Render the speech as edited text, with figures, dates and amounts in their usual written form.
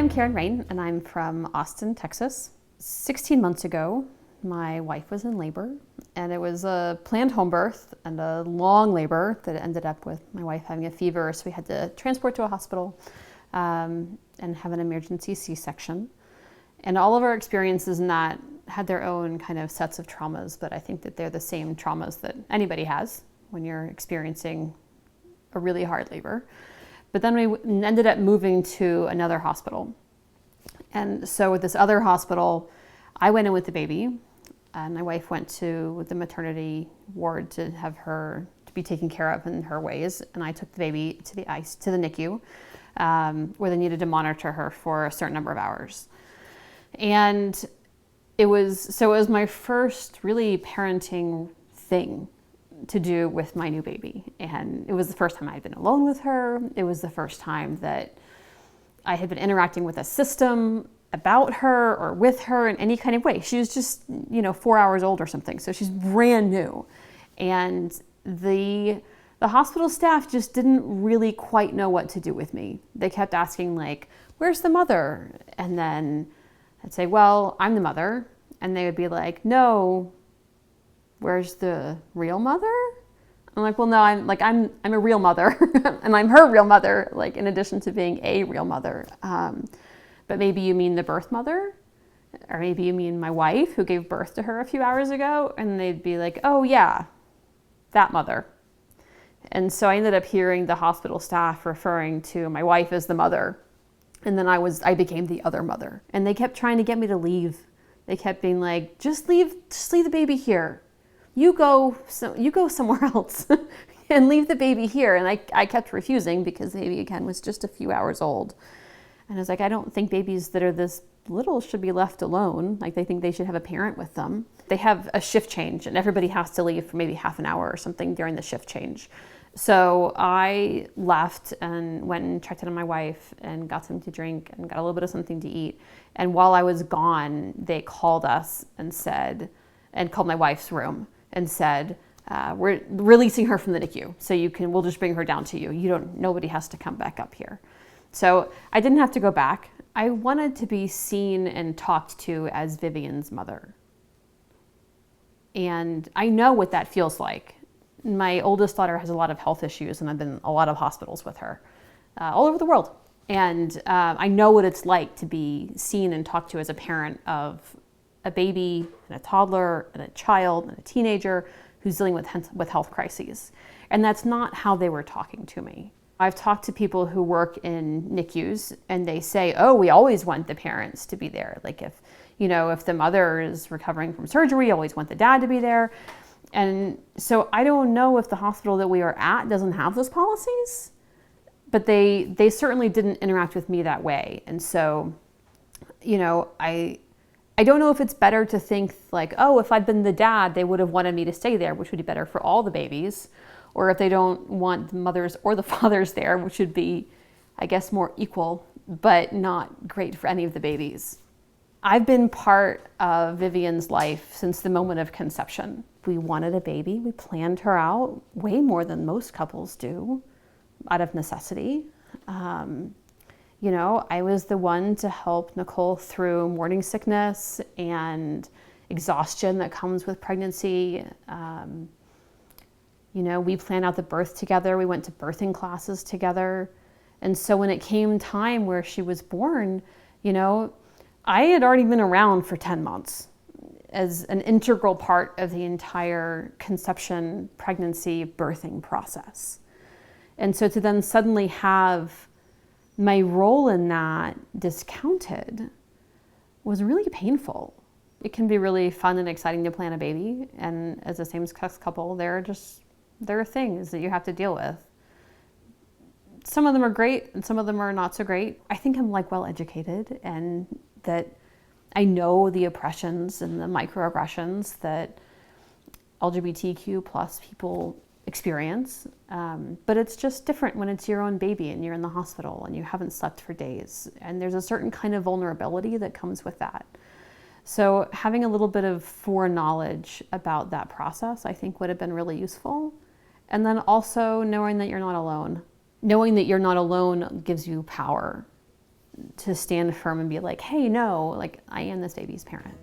I'm Karen Rayne, and I'm from Austin, Texas. 16 months ago, my wife was in labor, and it was a planned home birth and a long labor that ended up with my wife having a fever, so we had to transport to a hospital and have an emergency C-section. And all of our experiences in that had their own kind of sets of traumas, but I think that they're the same traumas that anybody has when you're experiencing a really hard labor. But then we ended up moving to another hospital. And so with this other hospital, I went in with the baby, and my wife went to the maternity ward to have her to be taken care of in her ways. And I took the baby to the NICU, where they needed to monitor her for a certain number of hours. And it was my first really parenting thing to do with my new baby. And it was the first time I'd been alone with her. It was the first time that I had been interacting with a system about her or with her in any kind of way. She was just, 4 hours old or something. So she's brand new. And the hospital staff just didn't really quite know what to do with me. They kept asking, like, where's the mother? And then I'd say, well, I'm the mother. And they would be like, no, where's the real mother? I'm like, well, no, I'm a real mother and I'm her real mother, like in addition to being a real mother. But maybe you mean the birth mother, or maybe you mean my wife who gave birth to her a few hours ago. And they'd be like, oh yeah, that mother. And so I ended up hearing the hospital staff referring to my wife as the mother. And then I became the other mother. And they kept trying to get me to leave. They kept being like, just leave the baby here. You go somewhere else and leave the baby here. And I kept refusing because the baby, again, was just a few hours old. And I was like, I don't think babies that are this little should be left alone. Like, they think they should have a parent with them. They have a shift change and everybody has to leave for maybe half an hour or something during the shift change. So I left and went and checked in on my wife and got something to drink and got a little bit of something to eat. And while I was gone, they called us and called my wife's room and said, we're releasing her from the NICU. So we'll just bring her down to you. Nobody has to come back up here. So I didn't have to go back. I wanted to be seen and talked to as Vivian's mother. And I know what that feels like. My oldest daughter has a lot of health issues, and I've been in a lot of hospitals with her all over the world. And I know what it's like to be seen and talked to as a parent of a baby and a toddler and a child and a teenager who's dealing with health crises. And that's not how they were talking to me. I've talked to people who work in NICUs, and they say, oh, we always want the parents to be there. Like if the mother is recovering from surgery, we always want the dad to be there. And so I don't know if the hospital that we are at doesn't have those policies, but they certainly didn't interact with me that way. And so, I don't know if it's better to think like, oh, if I'd been the dad, they would have wanted me to stay there, which would be better for all the babies. Or if they don't want the mothers or the fathers there, which would be, I guess, more equal, but not great for any of the babies. I've been part of Vivian's life since the moment of conception. We wanted a baby. We planned her out way more than most couples do, out of necessity. I was the one to help Nicole through morning sickness and exhaustion that comes with pregnancy. We planned out the birth together. We went to birthing classes together. And so when it came time where she was born, I had already been around for 10 months as an integral part of the entire conception, pregnancy, birthing process. And so to then suddenly have my role in that discounted was really painful. It can be really fun and exciting to plan a baby. And as a same-sex couple, there are things that you have to deal with. Some of them are great and some of them are not so great. I think I'm well educated, and that I know the oppressions and the microaggressions that LGBTQ plus people experience. But it's just different when it's your own baby and you're in the hospital and you haven't slept for days. And there's a certain kind of vulnerability that comes with that. So having a little bit of foreknowledge about that process, I think, would have been really useful. And then also knowing that you're not alone. Knowing that you're not alone gives you power. to stand firm and be like, hey, no, like I am this baby's parent.